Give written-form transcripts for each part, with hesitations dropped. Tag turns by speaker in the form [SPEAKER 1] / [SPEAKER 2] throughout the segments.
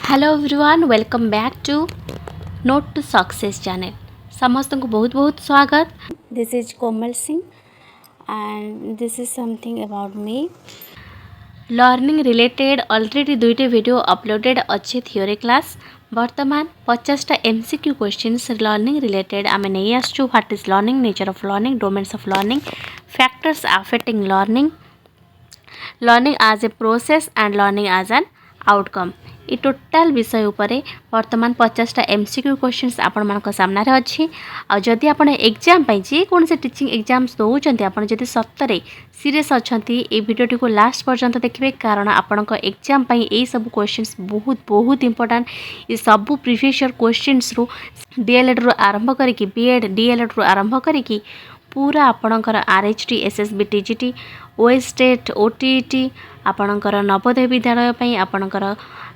[SPEAKER 1] Hello everyone, welcome back to note to success channel. समस्त को बहुत बहुत स्वागत। This is Komal Singh and this is something about me. Learning related already दुईटे video uploaded अच्छे theory class. वर्तमान 50टा MCQ क्वेश्चंस लर्निंग रिलेटेड आम नहीं आसचु। What is learning, nature of learning, domains of learning, factors affecting learning, learning as a process and learning as an outcome. ये total विषय उपरे वर्तमान 50टा MCQ क्वेश्चंस आपण मानक सामने अच्छी। आदि आप एग्जाम जेकोन से टीचिंग एग्जाम्स दौरान आप सतरे सीरीयस अच्छा ये वीडियोटी को लास्ट पर्यंत देखिए, कारण आपण एग्जाम यही सब क्वेश्चंस बहुत बहुत इंपोर्टेंट। ये सब प्रीवियस ईयर क्वेश्चंस रु DLED रु आरंभ करी BEd DLED रु आरंभ करी पूरा आपणकर RHT SSB TGT OTET OTET आपणकर नवोदय विद्यालय आपणकर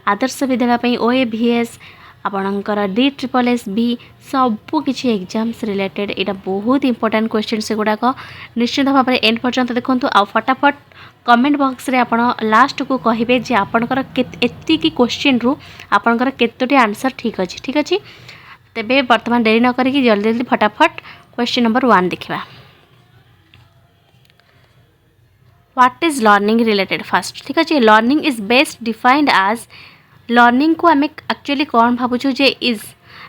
[SPEAKER 1] आदर्श विद्यालय OAVS आपणकर DSSSB सबू किसी एग्जाम्स रिलेटेड यहाँ बहुत इंपोर्टेंट क्वेश्चन से गुड़ाक निश्चित भाव में एंड पर्यंत देखूँ। आ फटाफट कमेंट बॉक्स रे आपण लास्ट को कहे जे आपणकर एति क्वेश्चन रु आपणकर केतोटी आंसर ठीक अच्छी तेबे वर्तमान देरी न करी जल्दी जल्दी फटाफट क्वेश्चन नंबर 1 देखा। What is learning related first, ठीक अच्छे। Learning is best defined as, learning को आम एक्चुअली कौन भावुँ जे is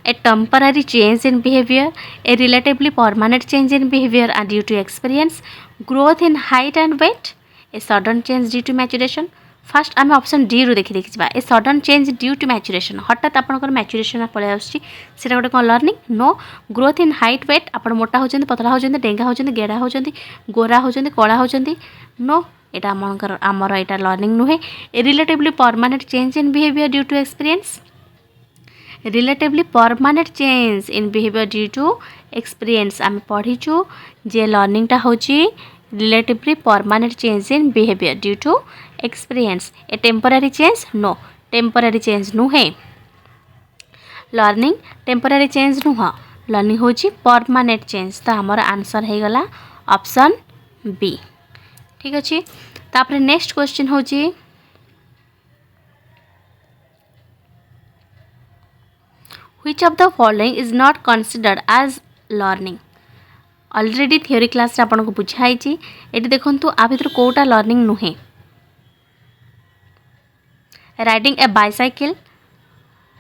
[SPEAKER 1] a temporary change in behaviour, a relatively permanent change in behaviour and due to experience, growth in height and weight, a sudden change due to maturation. First आम option D रु देखी a sudden change due to maturation, हठात आपंकर maturation पलि आसा गोटे कौन learning. No. Growth in height weight, आप मोटा होती पतला होती डेंगा होती गेड़ा होती गोरा होती कला होती, नो यहाँ आमर आमर यहाँ लर्निंग नुहे। Relatively permanent change in behaviour due to experience, relatively permanent change in behaviour due to experience आम पढ़ीचु जे लर्निंगटा हूँ relatively permanent change in behaviour due to experience. A temporary change, no temporary change नुहे। Learning temporary change नुह, learning हूँ permanent change. तो आमर आंसर हो गला ऑप्शन बी, ठीक अच्छे। तापर नेक्स्ट क्वेश्चन हूँ which of the following is not considered as learning. Already theory class आपको बुझाई ये देखूँ आ भर कौटा लर्निंग नुहे। Riding a bicycle,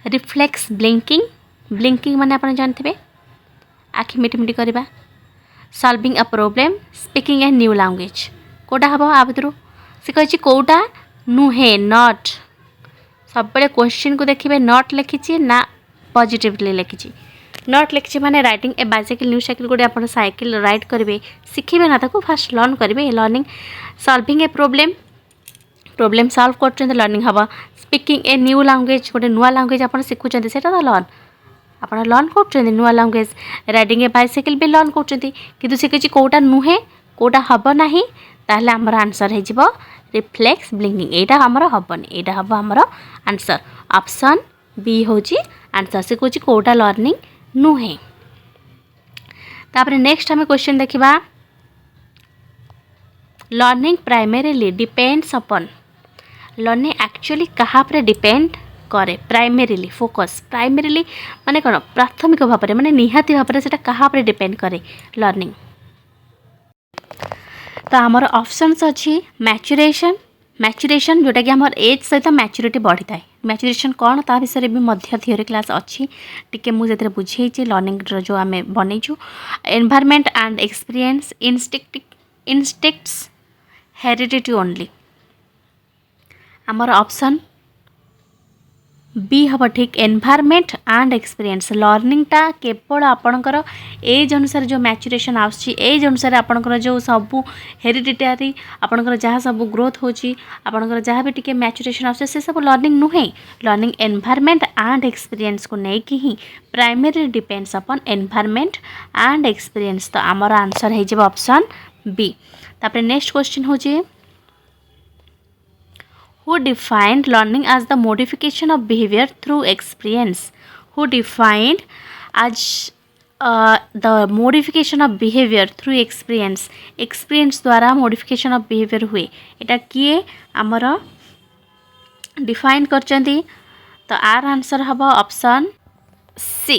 [SPEAKER 1] reflex blinking, blinking माने आप जानते आखि मिटिमिटी करवा, solving a problem, speaking a new language, कौटा हम आ भर से कही कौटा नुहे नॉट। सब क्वेश्चन को देखिए नॉट लिखी ना पॉजिटिवली लिखी। नॉट लिखी माने riding a bicycle new cycle गोटे आप साइकिल राइड करेंगे शिखे ना ताको फास्ट लर्न करेंगे learning. Solving a problem, problem solve कर लर्निंग हम। स्पीकिंग ए न्यू लैंग्वेज, गोटे नुआ लैंग्वेज आप शिखुं से लर्न आप लर्न कर नुआ लैंग्वेज। राइडिंग ए बाइसाइकिल भी लर्न कर कही कौटा नुहे कौटा हम ना, ताहले आमर आंसर हो रिफ्लेक्स ब्लिंकिंग। यहाँ आमर हेनी, यहाँ हम आमर आंसर ऑप्शन बी हूँ आंसर। से कौन कौटा लर्निंग नुहे। तापर नेक्स्ट आम क्वेश्चन देखा। लर्निंग प्राइमरीली डिपेंड्स अपन, लर्निंग एक्चुअली कहाँ पर डिपेंड करे। प्राइमरीली फोकस, प्राइमरीली माने कौन प्राथमिक भाव में माने निहाती भाव में कहाँ पर डिपेंड करे लर्निंग। तो आमर ऑप्शंस अच्छी मैच्यूरेशन, मैच्यूरेशन जोटा कि आमर एज सहित मैच्यूरिटी बढ़ी थाए। मैच्यूरेशन कौन ता विषय भी मध्य थियोरी क्लास अच्छी टिके मुझे बुझे लर्निंग जो आम बनईचु। Environment and experience, instincts, heredity only. आमर ऑप्शन बी हम ठीक एनवायरनमेंट एंड एक्सपीरियंस। लर्निंगटा केवल आपणकर एज अनुसार जो मैच्यूरेशन आसुची एज अनुसार आपणकर जो सब हेरिडिटरी आपणकर जहाँ सब ग्रोथ होची आपणकर जहाँ भी टिके मैच्यूरेशन आसुची से सब लर्निंग नुहे। लर्निंग एनवायरनमेंट एंड एक्सपीरियंस को लेकिन ही प्राइमरी डिपेंड्स अपन एनवायरनमेंट एंड एक्सपीरियंस। तो आमर आंसर हो ऑप्शन बी। तापर नेक्स्ट क्वेश्चन हो who defined learning as the modification of behavior through experience, who defined as the modification of behavior through experience, experience द्वारा modification of behavior हुए। एटा किए आमर define करचंती तो आर आंसर हम option C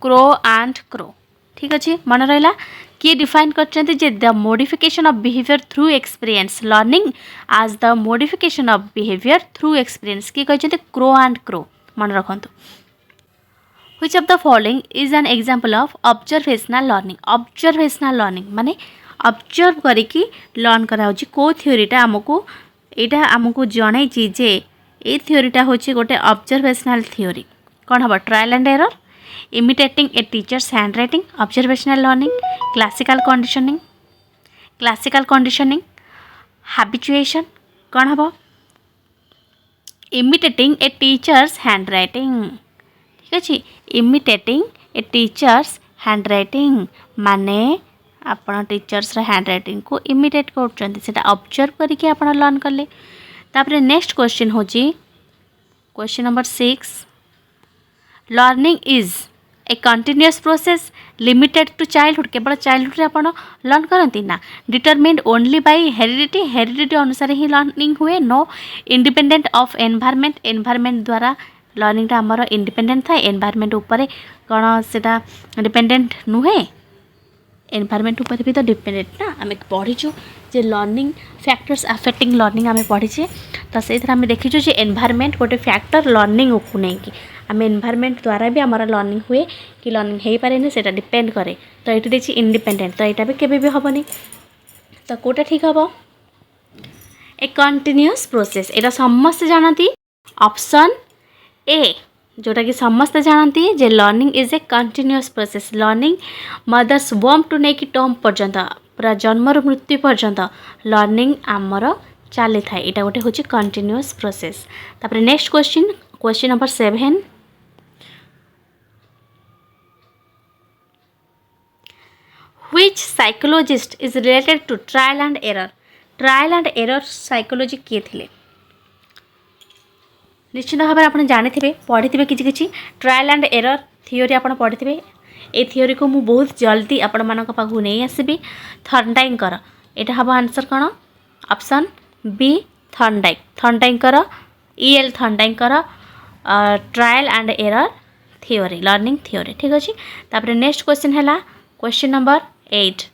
[SPEAKER 1] Crow and Crow. ठीक अच्छे मन रहा किए डिफाइन कर the modification of behaviour through experience learning आज the modification of behaviour through experience किए कहते क्रो एंड क्रो मन रखु। Which of the following is an example of observational learning. Observational learning माने ऑब्जर्व करिकी लर्न कराउची को थ्योरीटा आमको एटा आमको जणै जे ए थ्योरीटा होची गोटे ऑब्जर्वेशनल थ्योरी। कौन हम trial and error, imitating a teacher's handwriting, observational learning, classical conditioning, habituation. कौन हम imitating a teacher's handwriting. ठीक अच्छे imitating a teacher's handwriting माने आपण टीचर्स हैंड राइटिंग को इमिटेट कर ऑब्जर्व करके आप लर्न कले। तापर नेक्स्ट क्वेश्चन हो question number 6 learning is a continuous process limited to childhood. केवल चाइल्डहुड रे आपण लर्न करती ना determined only by heredity. Heredity अनुसार ही लर्निंग हुए। No independent of environment. Environment द्वारा लर्निंगटा आमर इंडिपेंडेंट थाए। एनवायरनमेंट उपरे कौन सेटा डिपेंडेंट नुहे। एनवायरनमेंट ऊपर भी तो डिपेंडेंट ना। आम पढ़ीचु जे लर्निंग फैक्टर्स अफेक्टिंग लर्निंग आम पढ़ीचे तो से आम देखीचु जे एनवायरनमेंट गोटे फैक्टर लर्निंग को नहीं कि आम एनवायरनमेंट द्वारा भी आमर लर्निंग हुए कि लर्निंग हो पारे से डिपेंड करे। तो ये देखिए इंडिपेंडेंट तो यहाँ भी केवे भी हेनी। तो कौटा ठीक हम ए कंटिन्यूअस प्रोसेस यहाँ समस्त जानती ऑप्शन ए जोटा कि समस्त जानती जे learning is a continuous process. Learning mother's वॉर्म टू नहीं कि टर्म पर्यंत पूरा जन्मर मृत्यु पर्यंत लर्निंग आमर चली थाए। यहाँ गोटे हूँ कंटिन्यूअस प्रोसेस। तापर next question number 7 which psychologist is related to trial and error. Trial and error psychology किए थे निश्चित भाव में आप जानी पढ़ी कि ट्रायल एंड एरर थ्योरी आप पढ़ी। ए थ्योरी को मुझे बहुत जल्दी आपण मान पाखु नहीं आसबि। थर्नडाइकर यहाँ हम आंसर कौन ऑप्शन बी थर्नडाइक। थर्नडाइकर EL थर्नडाइकर trial and error theory learning theory. ठीक अच्छे तापर नेक्स्ट क्वेश्चन है question number 8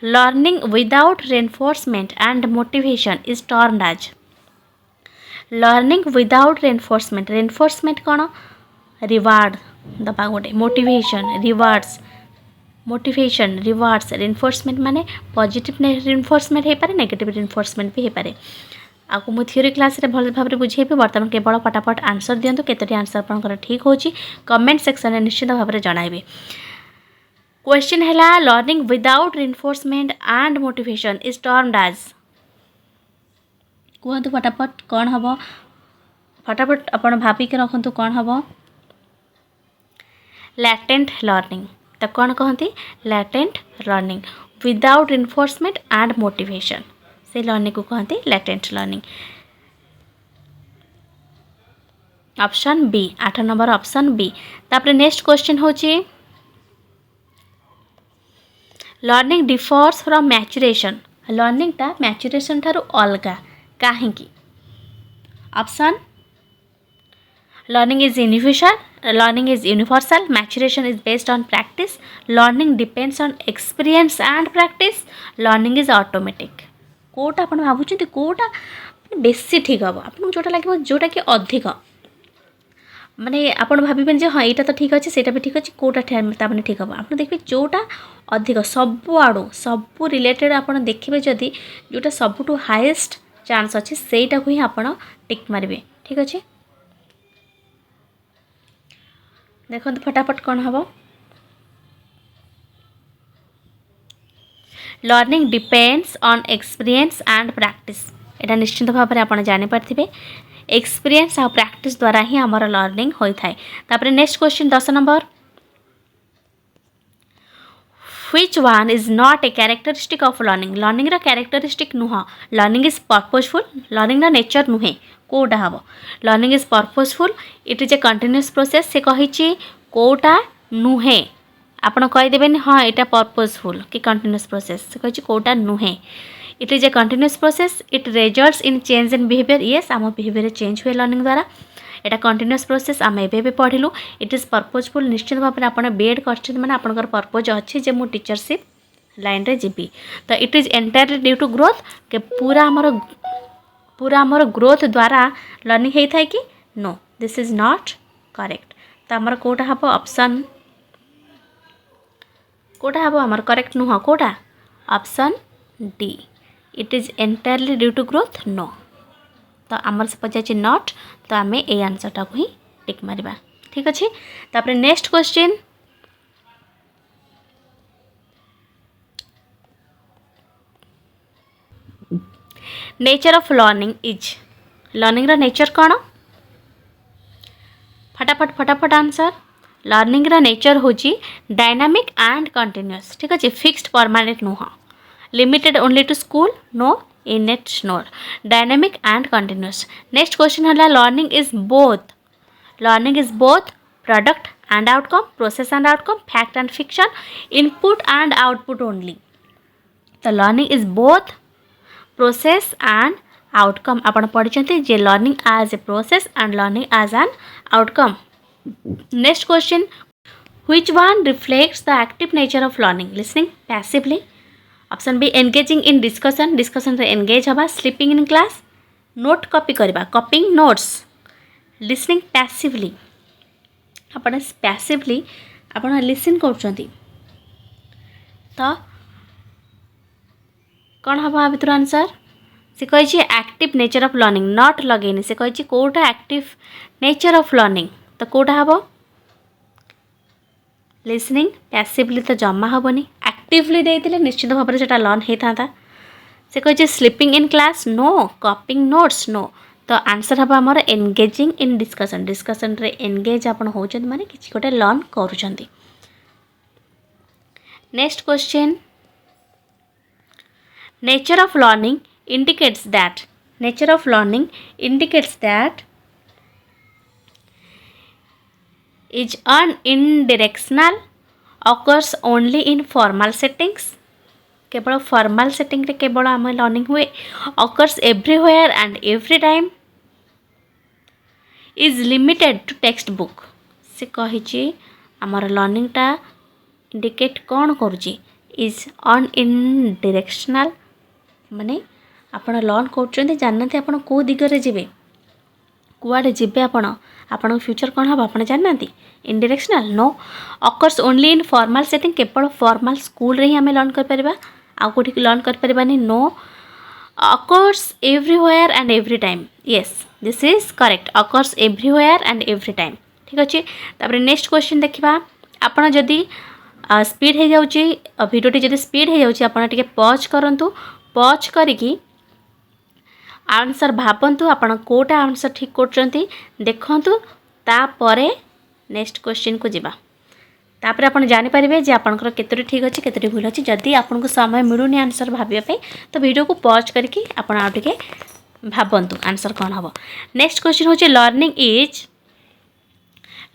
[SPEAKER 1] learning without reinforcement and motivation is termed as. Learning without reinforcement. Reinforcement कौन रिवार्ड दबा गोटे motivation rewards motivation rewards. Reinforcement माने पॉजिटिव रेनफोर्समेंट हो पारे नेगेटिव रेनफोर्समेंट भी हो पारे। आपको मुझे थ्योरी क्लास रे भल भाव में बुझेबी। बर्तमान केवल फटाफट आंसर दिंतु केतोटी आंसर आपंकर ठीक होची कमेंट सेक्शन में निश्चित भाव में जणाइबे। क्वेश्चन है learning without reinforcement and motivation is termed as. कहतु फटाफट कौन हम फटाफट आप भाविक रखु कौन हम लैटेंट लर्निंग। तो कौन कहती latent learning without reinforcement and motivation से लर्निंग को कहती latent learning. Option B 8 number option B. तापर नेक्स्ट क्वेश्चन होची learning differs from maturation. Learning टा मैच्यूरेशन ठारू अलगा कहीं। Option learning is universal, maturation is based on practice, learning depends on experience and practice, learning is automatic. कोटा आप भावुं कोटा बेसी ठीक हम आपको जोटा लगे जोटा कि अधिक माने आप भावें हाँ यहाँ तो ठीक अच्छे से भी ठीक अच्छे कोटा मैंने ठीक हम आप देखिए जोटा अधिक सबू आड़ू सबू रिलेटेड आप देखिए जदि जोटा सबुठ हाएस्ट चांस अच्छे सेटा को ही आप टिक मारे। ठीक अच्छे देखो फटाफट कौन हम learning depends on experience and practice. यहाँ निश्चित भाव में आप जानीपारे एक्सपीरियंस आ प्रैक्टिस द्वारा ही आमर लर्निंग होता है। तापर नेक्स्ट क्वेश्चन 10 नंबर which one is not a characteristic of learning. Learning रा कैरेक्टरिस्टिक नुह। Learning is purposeful. लर्निंग रा नेचर नुहे कोटा हम learning is purposeful it is a continuous process. से कही कोटा नुहे आपड़ कहीदेवे हाँ यहाँ पर्पजफुल कि कंटिन्यूअस प्रोसेस से कही कोटा नुहे। It is a continuous process it results in change in behaviour. Yes आम बिहेवियर चेंज हुए लर्निंग द्वारा। एटा कंटिन्यूअस प्रोसेस आम एबे पढ़िलु इट इज पर्पजफुल निश्चित भाव में आपन बीएड करछन माने आपनकर पर्पज अछि जे मु टीचरशिप लाइन रे जीबी तो it is entirely due to growth के पूरा हमर ग्रोथ द्वारा लर्निंग हेई थाए कि no this is not correct तो हमर कोटा हबो ऑप्शन कोटा हबो हमर करेक्ट नुह कोटा option D it is entirely due to growth no तो आमर से पचार नॉट तो आम ए आंसरटा को ही टिक मारिबा ठीक अच्छे तापर next question nature of learning is learning रा नेचर कौन फटाफट आंसर लर्निंग रा नेचर होची डायनामिक एंड कंटिन्यूअस ठीक अच्छे फिक्स्ड परमानेंट नुह limited only to school no innate no dynamic and continuous next question है learning is both product and outcome process and outcome fact and fiction input and output only तो learning is both process and outcome आपण पढ़ी जे learning as a process and learning as an outcome next question which one reflects the active nature of learning listening passively option B engaging in discussion रे engage हवा sleeping in class note copy करबा copying notes listening passively आपण passively आपण listen करछंती तो कौन हम आ भर आंसर से कही active nature of learning not लगेनि से कही कौटा एक्टिव नेचर ऑफ लर्निंग तो कौटा हम लिसनिंग पैसिवली तो जमा हेनी एक्टिवली देते निश्चित भाव से लर्न होता से कही sleeping in class no copying notes no तो आंसर हम आमर एंगेजिंग इन डिस्कशन रे एंगेज आपण होचंत माने किछि गोटे लर्न करूछंती next question nature of learning indicates that is unidirectional occurs only in formal settings केवल फॉर्मल सेटिंग रे केवल आम लर्निंग हुए occurs everywhere and every time is limited to text book से कही आमर लर्निंग टा इंडिकेट कौन करुची इज अनइनडिरेक्शनल माने आपण लर्न कर जानते आपण कौ दिगरे जीवे कुआडे जीवे आपण फ्यूचर कौन हम आप जानते इनडिरेक्शनल no occurs only in formal setting केवल फॉर्मल स्कूल रे ही आम लर्न कर आउ कोठी लर्न कर no occurs everywhere and every time yes this is correct occurs everywhere and every time ठीक अच्छे तापर नेक्स्ट क्वेश्चन देखा आपण जदि स्पीड हो जाऊँगी भिडियोटी जब स्पीड हो जाऊँगी आपड़ टे पॉज करूँ पॉज करी आंसर भावतु आप कोटा आंसर ठीक कर देखु तापर नेक्स्ट क्वेश्चन को जीवा तापर आप जानीपारे जे आपंकर केतोटी ठीक अच्छे केतोटी भूल अच्छी जदि आपको समय मिलूनी आंसर भाविया तो वीडियो को पॉज करके आपण आउ टे भावतु आंसर कौन हम नेक्स्ट क्वेश्चन हूँ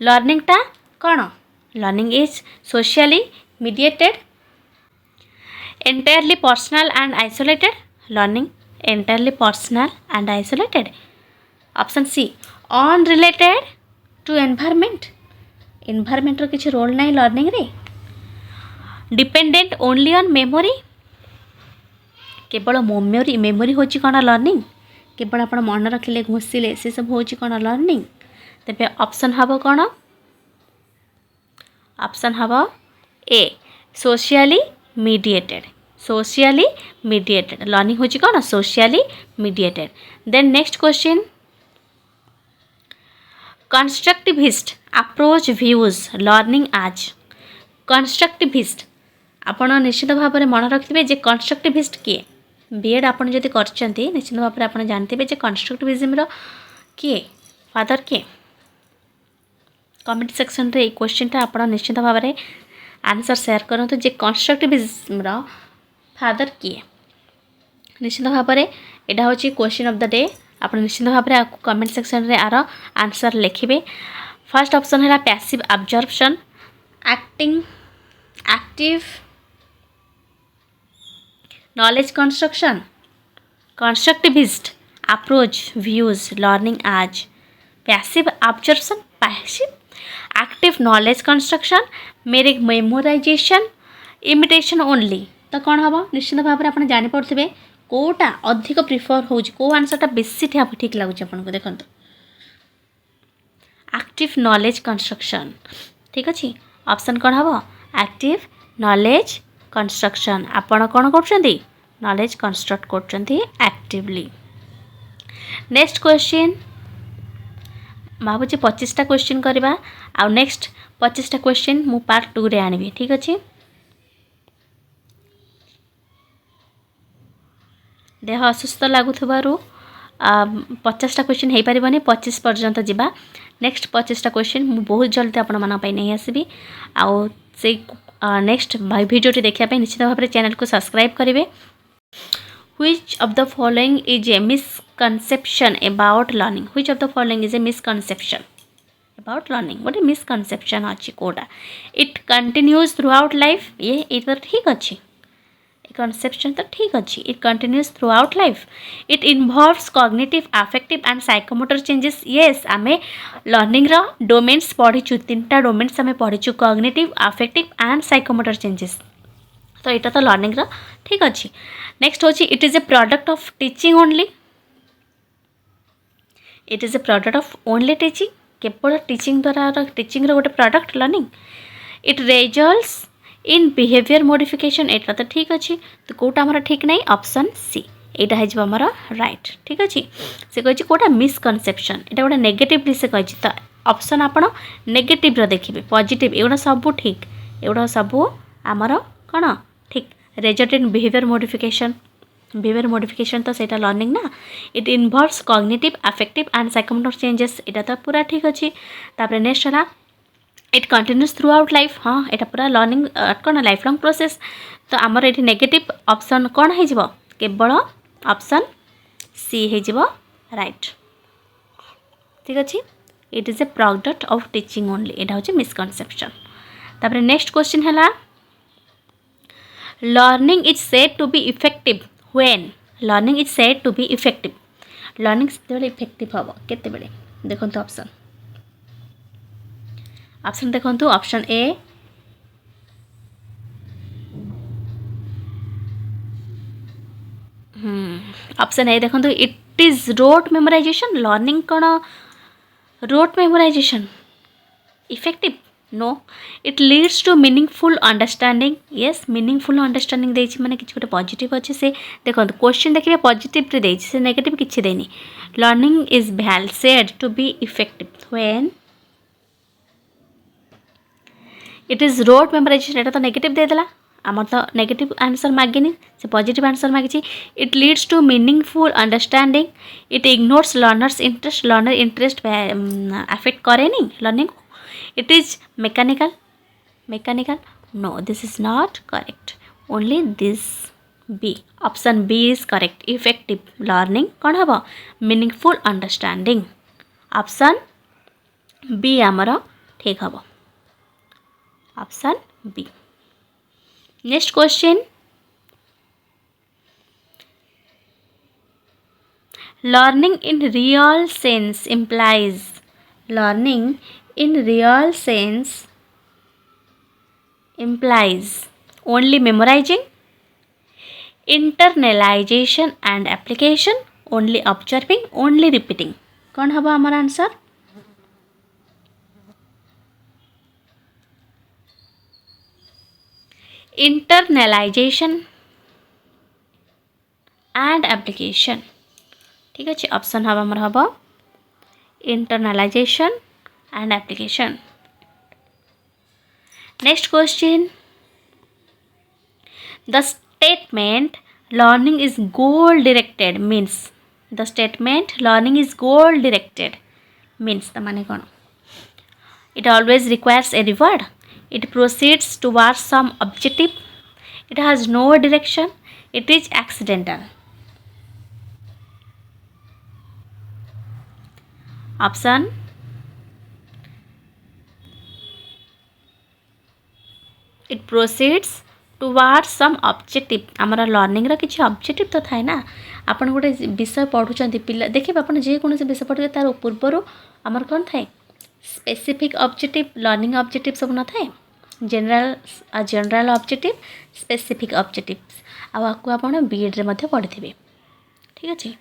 [SPEAKER 1] लर्निंग टा कौन learning is socially mediated entirely personal and isolated learning entirely personal and isolated option C unrelated to environment रो किसी रोल नहीं लर्निंग रे dependent only on memory केवल मेमोरी होची कौन लर्निंग केवल आप मन रखिले घुसिले से सब होची कौन लर्निंग तेरे ऑप्शन हम कौन ऑप्शन हम ए सोशली मीडिएटेड लर्निंग होची कौन socially mediated then next question constructivist approach views learning आज कंस्ट्रक्टिविस्ट आपण निश्चित भाव में मन रखिए जे कंस्ट्रक्टिविस्ट किए बीएड आपड़ जब कर निश्चित भाव में आप जानते जे कंस्ट्रक्टिविज्म किए फादर किए कमेंट सेक्शन रे क्वेश्चन टा आप निश्चित भाव में आंसर शेयर करूँ जे कंस्ट्रक्टिविज्म फादर किए निश्चित भाव में यहाँ हूँ क्वेश्चन ऑफ द डे आप निश्चित भाव में कमेंट सेक्शन रे आर आंसर लिखिए फर्स्ट ऑप्शन है passive observation active knowledge construction constructivist approach views learning आज passive observation passive, active knowledge construction, memorisation, imitation only. तो कौन हम निश्चित भाव में आप जापे कौटा अधिक प्रिफर हो आंसरटा बेसी ठीक लगुच आपको देखो एक्टिव नॉलेज कंस्ट्रक्शन। ठीक अच्छे ऑप्शन कौन हम एक्टिव नॉलेज कंस्ट्रक्शन। आपड़ कौन कर नॉलेज कंस्ट्रक्ट कर एक्टिवली। नेक्स्ट क्वेश्चन भावुँ 25टा क्वेश्चन करवा आ नेक्स्ट 25टा क्वेश्चन मु पार्ट 2 रे आनिबी। ठीक अच्छे देह असुस्थ लगुथबारु 50टा क्वेश्चन हो पारिबनी 25 पर्यंत जिबा। नेक्स्ट 25टा क्वेश्चन मु बहुत जल्दी आपण मन पई नहीं आसीबी आउ से नेक्स्ट वीडियो देखा निश्चित भाव में चैनल को सब्सक्राइब करेंगे। Which of the following is a misconception about learning? Which of the following is a misconception about learning? What a misconception अच्छी Kota it continues throughout life। ये तो ठीक अच्छी conception तो ठीक अच्छी it continues throughout life। it involves cognitive affective and psychomotor changes। yes आमे learning रा domains पढ़ीचु 3टा domains आमे पढ़ीचु cognitive affective and psychomotor changes। तो यहाँ तो लर्निंग रा ठीक अच्छे। नेक्स्ट होची it is a product of teaching only. It is a product of only teaching केवल टीचिंग द्वारा टीचिंग रो गोटे product learning. It results in behaviour modification एटा तो ठीक अच्छे। तो कोटा हमारा ठीक नहीं ऑप्शन सी एटा है हमारा राइट। ठीक अच्छे से कही कोटा मिसकनसेप्शन एटा गोटे नेगेटिवली से कही तो ऑप्शन आपण नेगेटिव रो देखिए पॉजिटिव एगुड़ा सब ठीक एगुड़ा सब आमर कौन ठीक रिजल्ट इन बिहेवियर मॉडिफिकेशन तो सेटा लर्निंग ना। It involves cognitive affective and psychomotor changes एटा तो पूरा ठीक अच्छे। तापर नेक्स्ट है it continuous through out life. हाँ यहाँ पूरा लर्निंग कौन लाइफ लॉन्ग प्रोसेस। तो आमर ये नेगेटिव ऑप्शन कौन हो केवल ऑप्शन सी हो राइट। ठीक अच्छे it is a product of teaching only एटा हूँ मिसकनसेप्शन। तापर नेक्स्ट क्वेश्चन है learning is said to be effective when. Learning is said to be effective learning से इफेक्टिव हम केते देखो ऑप्शन ऑप्शन देखो ऑप्शन ए ऑप्शन ए देखो it is rote memorization. Learning कौन rote memorization effective no. It leads to meaningful understanding. Yes meaningful understanding देछि माने किछ गोटे पॉजिटिव अच्छे से देखो क्वेश्चन देखिए पॉजिटिव रे देछि से नेगेटिव किछि देनी। Learning is well said to be effective when it is rote memorization एटा तो नेगेटिव दे देला आमर तो नेगेटिव आंसर मागिनी से पॉजिटिव आंसर मागिछि। It leads to meaningful understanding. It ignores learners interest. Learner interest affect करेनी learning. It is mechanical no this is not correct only this B option B is correct effective learning कौन हम meaningful understanding option B आमर ठीक हम option B। next question learning in real sense implies। learning in real sense implies only memorizing, internalization and application, only observing, only repeating। कौन हम हमारा answer internalization and application। ठीक अच्छे option हम हमारा हम internalization and application। next question the statement learning is goal directed means। the statement learning is goal directed means the माने कौन it always requires a reward। it proceeds towards some objective। it has no direction। it is accidental। option it proceeds towards some objective आमर learning रो किछि objective तो थाए ना आपण गोटे विषय पढ़ुचंती पिला देखिए आपण जे कोनोसी विषय पढ़िबे तार पूर्वरु आमर कोन थाए स्पेसिफिक ऑब्जेक्टिव लर्निंग ऑब्जेक्टिव सब न थाए जनरल ऑब्जेक्टिव स्पेसिफिक ऑब्जेक्टिव्स आपको आपण बीएड रे मध्ये पढ़िथिबे ठीक अछि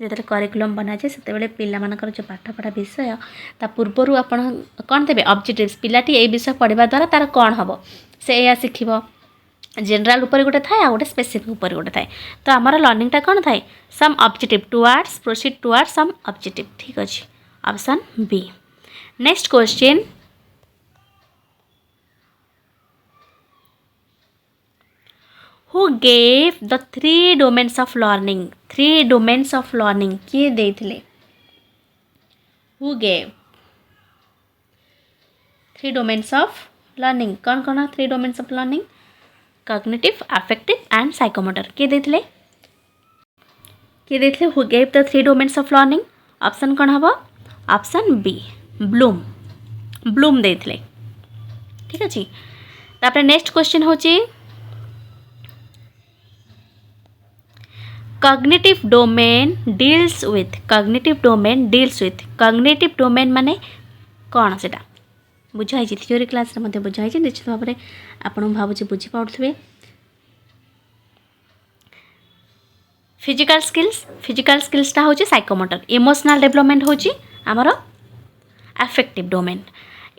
[SPEAKER 1] जेतले करिकुलम बना जाए सेते बेले पिला मानकर जो पाठ पढ़ा विषय ता पूर्वरु आपण कोन देबे ऑब्जेक्टिव्स पिलाटी ए विषय पढ़िबा द्वारा तार कोन हबो से या सिखिबो जनरल ऊपर गोटे थाए आ गोटे स्पेसिफिक ऊपर गोटे थाए तो आमर लर्निंग टा कोन थाए some objective towards proceed towards some objective ठीक अछि option B next question who gave the three domains of learning किए देथिले who gave three domains of learning कौन कौन three domains of learning cognitive affective and psychomotor किए देथिले who gave the three domains of learning option कौन हबो option B Bloom देथिले ठीक अछि तापर next question होची cognitive domain deals with cognitive domain माने कौन सेटा बुझाई थियोरी क्लास रे मध्ये बुझाई निश्चित भाव में आपण भाबुचे बुझी पाउथबे फिजिकल स्किल्स ता होची साइकोमोटर इमोशनल डेवलपमेंट होची हमर अफेक्टिव डोमेन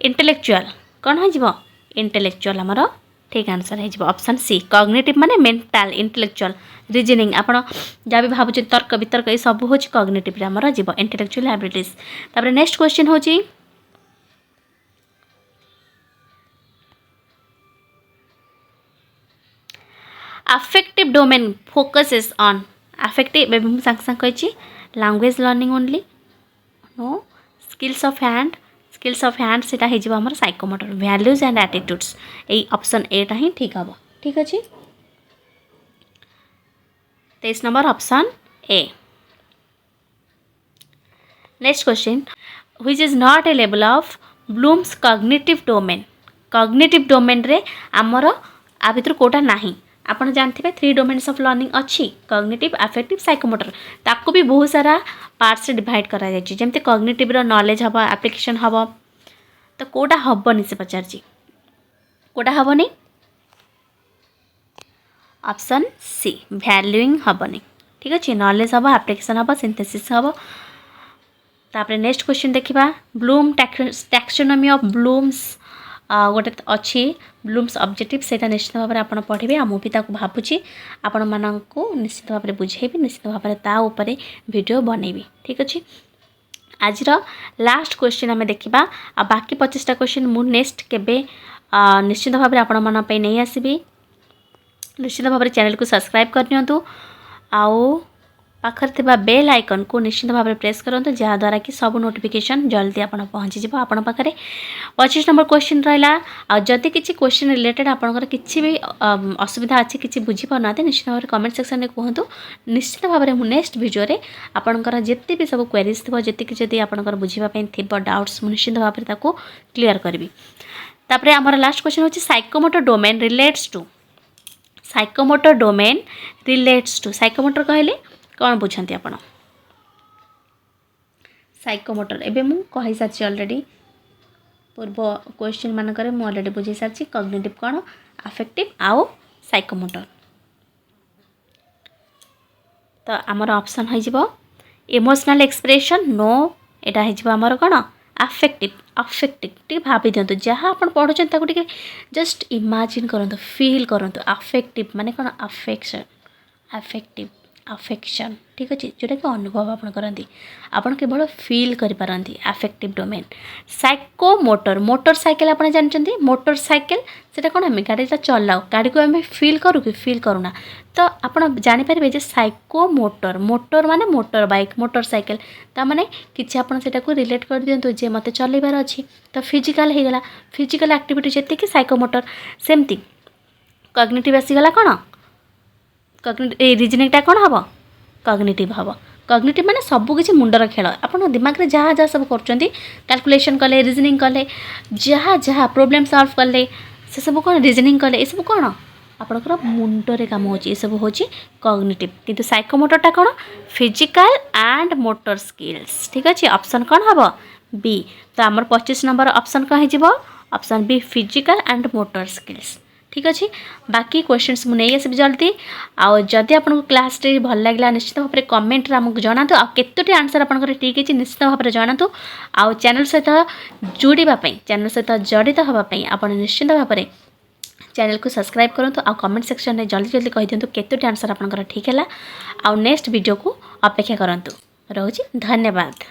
[SPEAKER 1] इंटेलेक्चुअल कौन हो जिवो इंटेलेक्चुअल हमर ठीक आंसर है ऑप्शन सी कॉग्निटिव माने मेंटल इंटेलेक्चुअल रीजनिंग आपण जा भी भाबुचे तर्क वितर्क ए सब होची कॉग्निटिव रे हमर जीव इंटेलेक्चुअल एबिलिटीज तापर नेक्स्ट क्वेश्चन होची affective domain focuses on affective एवं संग कहिची language learning only no skills of hand सेटा हे जिवो हमर साइकोमोटर वैल्यूज एंड एटीट्यूड्स ए ऑप्शन ए टा ही ठीक हबो ठीक अछि 23 number option A next question which is not a level of Bloom's cognitive domain रे हमर आ भितर कोटा नाही आपण जानथिबे थ्री डोमेन्स ऑफ लर्निंग अच्छी कॉग्निटिव अफेक्टिव साइकोमोटर ताको भी बहुत सारा पार्ट्स डिवाइड करा जाय जेमते कॉग्निटिव रो नॉलेज हबो एप्लीकेशन हबो तो कोटा हबनी से पचारची कोटा हबनी ऑप्शन सी वैल्यूइंग हबनी ठीक अछि नॉलेज हबो एप्लीकेशन हबो सिंथेसिस हबो तापर नेक्स्ट क्वेश्चन देखिबा ब्लूम टैक्सोनॉमी ऑफ ब्लूम्स गोटे अच्छी ब्लूम्स ऑब्जेक्टिव सेटा निश्चित भाव में आप पढ़े आ मुझे भावुची आपण मानू निश्चित भाव में बुझेबी निश्चित भाव में ता ऊपर वीडियो बनैबी ठीक अच्छे आज लास्ट क्वेश्चन आम देखा आ बाकी 25टा क्वेश्चन मु नेक्स्ट केबे निश्चित भाव में आपण मन पे नहीं आसबी निश्चित भाव में चैनल को सब्सक्राइब करनियंतु आउ पाखर थिबा बेल आइकन को निश्चित भाव में प्रेस करंतु जहाँद्वारा कि सब नोटिफिकेशन जल्दी आपन पहुँची जिवो आपन पाखरे 25 नंबर क्वेश्चन रहिला आ जति किछि क्वेश्चन रिलेटेड आपनकर किछि भी असुविधा अछि किछि बुझी पाना निश्चित भाव में कमेंट सेक्शन में कहतु निश्चित भाव में नेक्स्ट वीडियो रे आपनकर जति भी सब क्वेरीज थिबो जति कि जदि आपनकर बुझीबा पय थिबो डाउट्स निश्चित भाव में ताको क्लियर करबी तापरे हमर लास्ट क्वेश्चन होछि psychomotor domain relates to psychomotor कहले कौन बुझाती आप साइकोमोटर एबे मु कहि सारी ऑलरेडी पूर्व क्वेश्चन मानक मु ऑलरेडी बुझे सारी कॉग्निटिव कौन अफेक्टिव आउ साइकोमोटर तो आमर ऑप्शन हो इमोशनल एक्सप्रेशन नो एटा हो आमर कौन अफेक्टिव टी भाभी दिंतु जहाँ आप पढ़ुचे जस्ट इमेजिन करंतु फील करंतु अफेक्टिव माने कौन अफेक्शन ठीक अच्छे जोटा कि अनुभव आप करती आपड़ केवल फील करें अफेक्टिव डोमेन मोटर साइकिल आप जानते मोटर साइकिल से कौन आम गाड़ी चलाऊ गाड़ी को आम फील करूँ कि फील करूना तो आप जानीपारे जे साइकोमोटर मोटर माने मोटर बाइक मोटर साइकिल ताने कि आप रिलेट कर दिंतु जे मत चलबार अच्छी तो फिजिकल हो गला फिजिकल एक्टिविटी जी साइकोमोटर सेमती कॉग्निटिव आसीगला कौन रीजनिंग टा कौन हम कॉग्निटिव हम कॉग्निटिव माने सब किसी मुंडर खेल आप दिमाग में जहाँ जहाँ सब कर कैलकुलेशन कले रीजनिंग कले जहाँ जहाँ प्रोब्लेम सॉल्व कले से सब कौन रीजनिंग कले ये सब कौन आपणकर मुंडरे काम होची सब होची कॉग्निटिव किंतु साइकोमोटरटा कौन फिजिकल एंड मोटर स्किल्स ठीक अच्छे ऑप्शन कौन हम बी तो आमर 25 नंबर ऑप्शन कौन हो option B physical and motor skills ठीक अच्छे बाकी क्वेश्चंस मुझे आसबि जल्दी आदि आपको क्लास भल लगे निश्चित भाव में कमेंट आमको जनातु आते आंसर आप ठीक है निश्चित भाव में जनातु आउ चैनल सहित जोड़ापी चैनल सहित जड़ित हाँपाई आप निश्चित भाव में चैनल को सब्सक्राइब करूँ आ कमेंट सेक्शन में जल्दी जल्दी कही दिंतु केतोटी आंसर आपंकर ठीक है आउ नेक्स्ट वीडियो को अपेक्षा करूँ रोची धन्यवाद।